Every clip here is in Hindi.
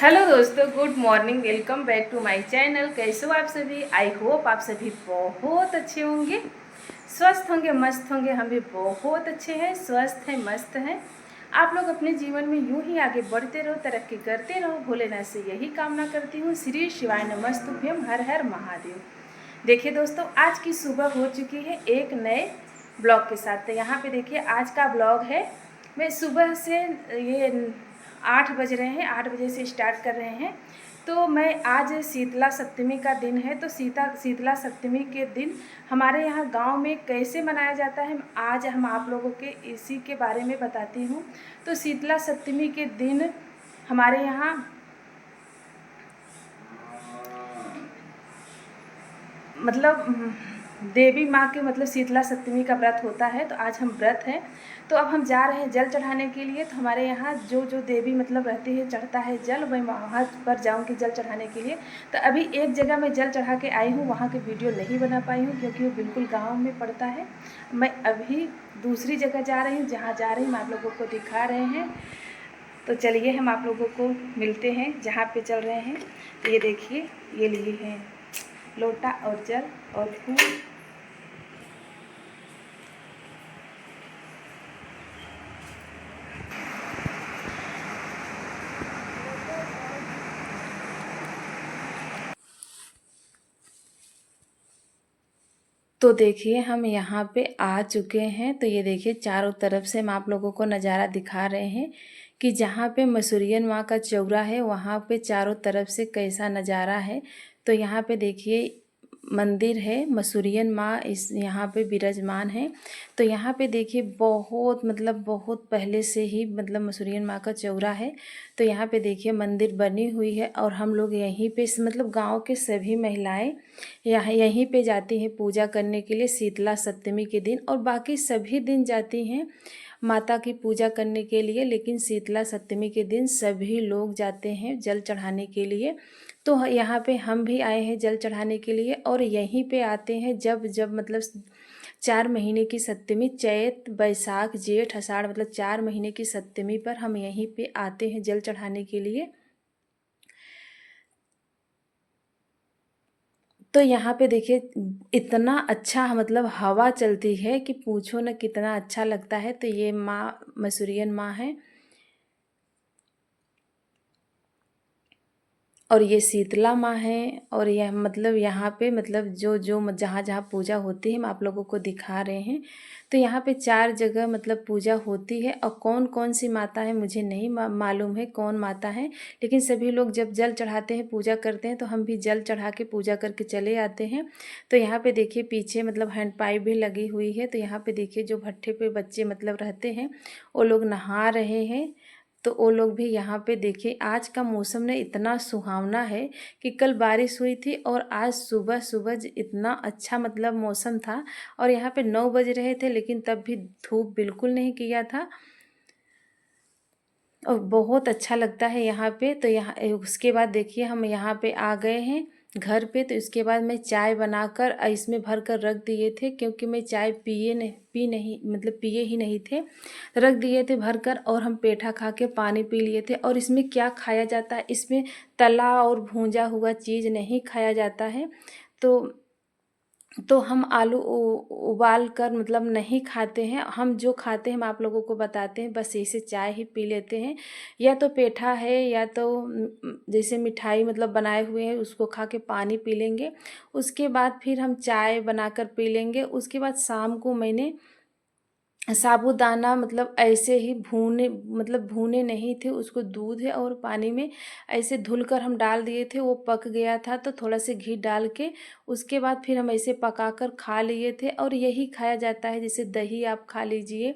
हेलो दोस्तों, good morning. Welcome back to my channel. कैसे हो आप सभी? आई होप आप सभी बहुत अच्छे होंगे, स्वस्थ होंगे, मस्त होंगे। हम भी बहुत अच्छे हैं, स्वस्थ हैं, मस्त हैं। आप लोग अपने जीवन में यूं ही आगे बढ़ते रहो, तरक्की करते रहो। भोलेनाथ से यही कामना करती हूँ। श्री शिवाय नमस्तुभ्यम, हर हर महादेव। देखिए दोस्तों, आज की सुबह हो चुकी है एक नए ब्लॉग के साथ। तो यहाँ पे देखिए, आज का ब्लॉग है। मैं सुबह से ये 8 बज रहे हैं, 8 बजे से स्टार्ट कर रहे हैं। तो मैं आज शीतला सप्तमी का दिन है, तो शीतला सप्तमी के दिन हमारे यहाँ गांव में कैसे मनाया जाता है, आज हम आप लोगों के इसी के बारे में बताती हूँ। तो शीतला सप्तमी के दिन हमारे यहाँ मतलब देवी माँ के मतलब शीतला सप्तमी का व्रत होता है। तो आज हम व्रत हैं, तो अब हम जा रहे हैं जल चढ़ाने के लिए। तो हमारे यहाँ जो जो देवी मतलब रहती है, चढ़ता है जल, मैं वहाँ पर जाऊँगी जल चढ़ाने के लिए। तो अभी एक जगह मैं जल चढ़ा के आई हूँ, वहाँ की वीडियो नहीं बना पाई हूँ क्योंकि वो बिल्कुल गाँव में पड़ता है। मैं अभी दूसरी जगह जा रही हूँ, जहाँ जा रही हूँ मैं आप लोगों को दिखा रहे हैं। तो चलिए हम आप लोगों को मिलते हैं जहाँ पे चल रहे हैं। तो ये देखिए, ये लिए हैं लोटा और जल और फूल। तो देखिए, हम यहाँ पे आ चुके हैं। तो ये देखिए, चारों तरफ से हम आप लोगों को नज़ारा दिखा रहे हैं कि जहाँ पे मसूरियन माँ का चौरा है, वहाँ पे चारों तरफ से कैसा नज़ारा है। तो यहाँ पे देखिए, मंदिर है, मसूरियन माँ इस यहाँ पे विराजमान है। तो यहाँ पे देखिए, बहुत मतलब बहुत पहले से ही मतलब मसूरियन माँ का चौरा है। तो यहाँ पे देखिए मंदिर बनी हुई है, और हम लोग यहीं पे मतलब गांव के सभी महिलाएं यहीं पे जाती हैं पूजा करने के लिए शीतला सप्तमी के दिन, और बाकी सभी दिन जाती हैं माता की पूजा करने के लिए। लेकिन शीतला सप्तमी के दिन सभी लोग जाते हैं जल चढ़ाने के लिए। तो यहाँ पे हम भी आए हैं जल चढ़ाने के लिए, और यहीं पे आते हैं जब जब मतलब 4 महीने की सप्तमी, चैत बैसाख जेठ आषाढ़ मतलब 4 महीने की सप्तमी पर हम यहीं पे आते हैं जल चढ़ाने के लिए। तो यहाँ पे देखिए, इतना अच्छा मतलब हवा चलती है कि पूछो न, कितना अच्छा लगता है। तो ये माँ मसूरियन माँ है, और ये शीतला माँ है। और यह मतलब यहाँ पे मतलब जो जो जहाँ जहाँ पूजा होती है हम आप लोगों को दिखा रहे हैं। तो यहाँ पे 4 जगह मतलब पूजा होती है, और कौन कौन सी माता है मुझे नहीं मालूम है कौन माता है। लेकिन सभी लोग जब जल चढ़ाते हैं, पूजा करते हैं, तो हम भी जल चढ़ा के पूजा करके चले आते हैं। तो यहाँ पे देखिए, पीछे मतलब हैंड पाइप भी लगी हुई है। तो यहाँ पे देखिए, जो भट्ठे पे बच्चे मतलब रहते हैं, वो लोग नहा रहे हैं। तो वो लोग भी यहाँ पे देखिए, आज का मौसम ने इतना सुहावना है कि कल बारिश हुई थी, और आज सुबह सुबह इतना अच्छा मतलब मौसम था। और यहाँ पे 9 बज रहे थे, लेकिन तब भी धूप बिल्कुल नहीं किया था, और बहुत अच्छा लगता है यहाँ पे। तो यहाँ उसके बाद देखिए, हम यहाँ पे आ गए हैं घर पे। तो इसके बाद मैं चाय बनाकर इसमें भर कर रख दिए थे, क्योंकि मैं चाय पी नहीं मतलब पिए ही नहीं थे, रख दिए थे भर कर। और हम पेठा खा के पानी पी लिए थे। और इसमें क्या खाया जाता है, इसमें तला और भूंजा हुआ चीज़ नहीं खाया जाता है। तो हम आलू उबाल कर मतलब नहीं खाते हैं। हम जो खाते हैं हम आप लोगों को बताते हैं, बस ऐसे चाय ही पी लेते हैं। या तो पेठा है, या तो जैसे मिठाई मतलब बनाए हुए हैं, उसको खा के पानी पी लेंगे। उसके बाद फिर हम चाय बनाकर पी लेंगे। उसके बाद शाम को मैंने साबूदाना मतलब ऐसे ही भूने मतलब भूने नहीं थे उसको, दूध है और पानी में ऐसे धुल कर हम डाल दिए थे। वो पक गया था, तो थोड़ा से घी डाल के उसके बाद फिर हम ऐसे पकाकर खा लिए थे। और यही खाया जाता है, जैसे दही आप खा लीजिए,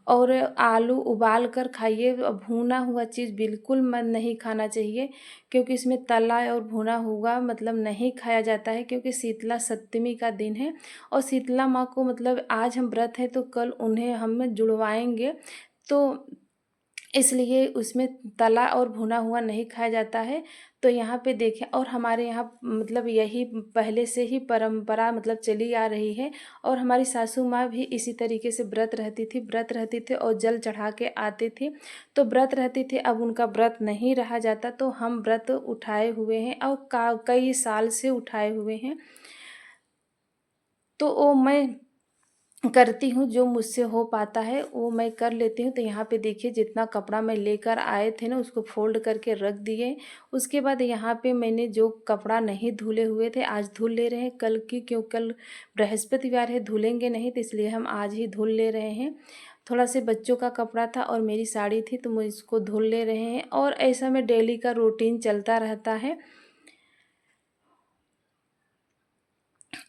और आलू उबाल कर खाइए। भुना हुआ चीज़ बिल्कुल मन नहीं खाना चाहिए, क्योंकि इसमें तला और भुना हुआ मतलब नहीं खाया जाता है। क्योंकि शीतला सप्तमी का दिन है, और शीतला माँ को मतलब आज हम व्रत है, तो कल उन्हें हम जुड़वाएंगे। तो इसलिए उसमें तला और भुना हुआ नहीं खाया जाता है। तो यहाँ पे देखें, और हमारे यहाँ मतलब यही पहले से ही परंपरा मतलब चली आ रही है। और हमारी सासू माँ भी इसी तरीके से व्रत रहती थी और जल चढ़ा के आते थे। तो व्रत रहती थी, अब उनका व्रत नहीं रहा जाता, तो हम व्रत उठाए हुए हैं और कई साल से उठाए हुए हैं। तो वो मैं करती हूँ, जो मुझसे हो पाता है वो मैं कर लेती हूँ। तो यहाँ पे देखिए, जितना कपड़ा मैं लेकर आए थे ना, उसको फोल्ड करके रख दिए। उसके बाद यहाँ पे मैंने जो कपड़ा नहीं धुले हुए थे, आज धुल ले रहे हैं, कल की क्यों कल बृहस्पतिवार है, धुलेंगे नहीं, तो इसलिए हम आज ही धुल ले रहे हैं। थोड़ा से बच्चों का कपड़ा था और मेरी साड़ी थी, तो मैं इसको धुल ले रहे हैं। और ऐसा में डेली का रूटीन चलता रहता है।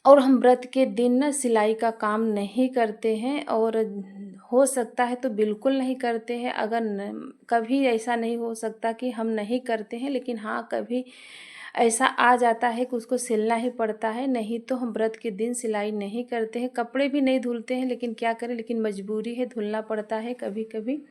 और हम व्रत के दिन ना सिलाई का काम नहीं करते हैं, और हो सकता है तो बिल्कुल नहीं करते हैं। अगर कभी ऐसा नहीं हो सकता कि हम नहीं करते हैं, लेकिन हाँ, कभी ऐसा आ जाता है कि उसको सिलना ही पड़ता है। नहीं तो हम व्रत के दिन सिलाई नहीं करते हैं, कपड़े भी नहीं धुलते हैं, लेकिन क्या करें, लेकिन मजबूरी है, धुलना पड़ता है कभी कभी।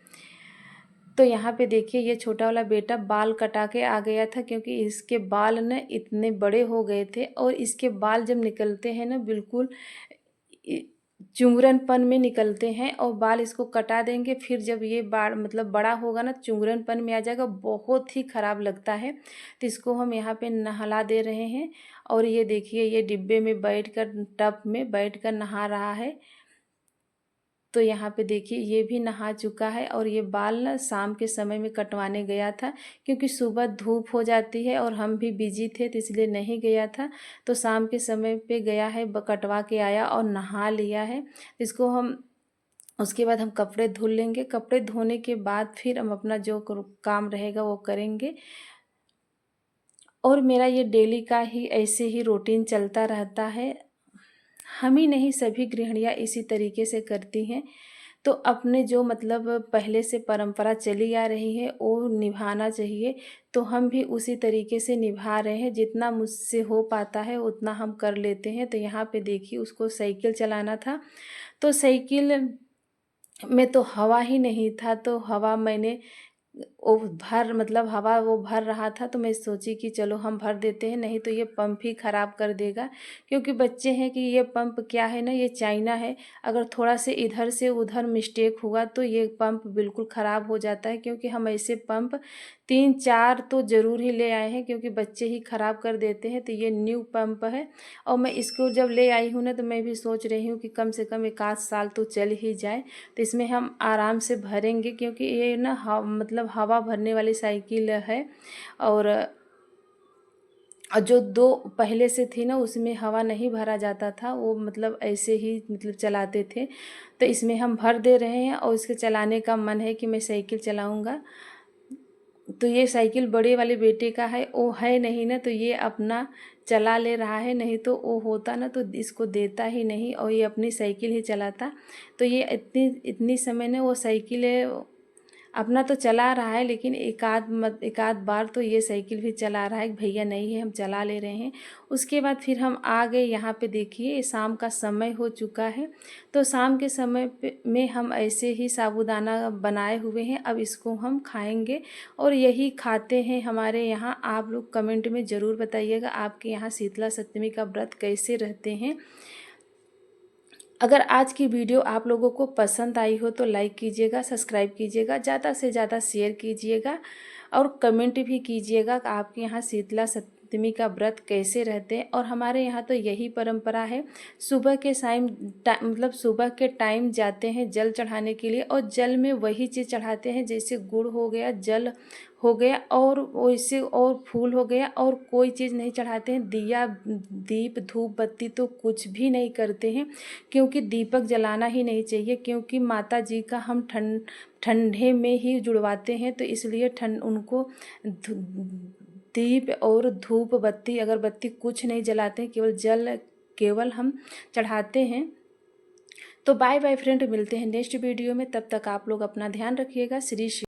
तो यहाँ पे देखिए, ये छोटा वाला बेटा बाल कटा के आ गया था, क्योंकि इसके बाल न इतने बड़े हो गए थे। और इसके बाल जब निकलते हैं ना, बिल्कुल चुंगरनपन में निकलते हैं। और बाल इसको कटा देंगे, फिर जब ये बाल मतलब बड़ा होगा ना, चुंगरनपन में आ जाएगा, बहुत ही ख़राब लगता है। तो इसको हम यहाँ पे नहला दे रहे हैं। और ये देखिए, ये डिब्बे में बैठकर, टब में बैठकर नहा रहा है। तो यहाँ पे देखिए, ये भी नहा चुका है। और ये बाल ना शाम के समय में कटवाने गया था, क्योंकि सुबह धूप हो जाती है और हम भी बिजी थे, तो इसलिए नहीं गया था। तो शाम के समय पे गया है, कटवा के आया और नहा लिया है। इसको हम उसके बाद हम कपड़े धुल लेंगे। कपड़े धोने के बाद फिर हम अपना जो काम रहेगा वो करेंगे। और मेरा ये डेली का ही ऐसे ही रूटीन चलता रहता है। हम ही नहीं, सभी गृहिणियाँ इसी तरीके से करती हैं। तो अपने जो मतलब पहले से परंपरा चली आ रही है वो निभाना चाहिए। तो हम भी उसी तरीके से निभा रहे हैं, जितना मुझसे हो पाता है उतना हम कर लेते हैं। तो यहाँ पे देखिए, उसको साइकिल चलाना था, तो साइकिल में तो हवा ही नहीं था। तो हवा मैंने वो भर मतलब हवा वो भर रहा था, तो मैं सोची कि चलो हम भर देते हैं, नहीं तो ये पंप ही ख़राब कर देगा। क्योंकि बच्चे हैं कि ये पंप क्या है ना, ये चाइना है, अगर थोड़ा से इधर से उधर मिस्टेक हुआ तो ये पंप बिल्कुल ख़राब हो जाता है। क्योंकि हम ऐसे पंप 3-4 तो ज़रूर ही ले आए हैं, क्योंकि बच्चे ही ख़राब कर देते हैं। तो ये न्यू पंप है, और मैं इसको जब ले आई हूँ ना, तो मैं भी सोच रही हूँ कि कम से कम 1 आध साल तो चल ही जाए। तो इसमें हम आराम से भरेंगे, क्योंकि ये ना मतलब हवा भरने वाली साइकिल है। और जो 2 पहले से थी ना, उसमें हवा नहीं भरा जाता था, वो मतलब ऐसे ही मतलब चलाते थे। तो इसमें हम भर दे रहे हैं, और इसके चलाने का मन है कि मैं साइकिल चलाऊँगा। तो ये साइकिल बड़े वाले बेटे का है, वो है नहीं ना, तो ये अपना चला ले रहा है। नहीं तो वो होता ना तो इसको देता ही नहीं, और ये अपनी साइकिल ही चलाता। तो ये इतनी इतनी समय ने वो साइकिल अपना तो चला रहा है, लेकिन एक आध बार तो ये साइकिल भी चला रहा है, भैया नहीं है हम चला ले रहे हैं। उसके बाद फिर हम आ गए यहाँ पे, देखिए शाम का समय हो चुका है। तो शाम के समय पे में हम ऐसे ही साबूदाना बनाए हुए हैं, अब इसको हम खाएंगे। और यही खाते हैं हमारे यहाँ। आप लोग कमेंट में ज़रूर बताइएगा, आपके यहाँ शीतला सप्तमी का व्रत कैसे रहते हैं। अगर आज की वीडियो आप लोगों को पसंद आई हो तो लाइक कीजिएगा, सब्सक्राइब कीजिएगा, ज़्यादा से ज़्यादा शेयर कीजिएगा, और कमेंट भी कीजिएगा कि आपके यहाँ शीतला सप्तमी का व्रत कैसे रहते हैं। और हमारे यहाँ तो यही परंपरा है, सुबह के मतलब सुबह के टाइम जाते हैं जल चढ़ाने के लिए, और जल में वही चीज़ चढ़ाते हैं, जैसे गुड़ हो गया, जल हो गया, और वैसे और फूल हो गया, और कोई चीज़ नहीं चढ़ाते हैं। दिया दीप धूप बत्ती तो कुछ भी नहीं करते हैं, क्योंकि दीपक जलाना ही नहीं चाहिए। क्योंकि माता जी का हम ठंडे में ही जुड़वाते हैं, तो इसलिए उनको दीप और धूप बत्ती अगरबत्ती कुछ नहीं जलाते हैं, केवल जल केवल हम चढ़ाते हैं। तो बाय बाय फ्रेंड, मिलते हैं नेक्स्ट वीडियो में। तब तक आप लोग अपना ध्यान रखिएगा। श्री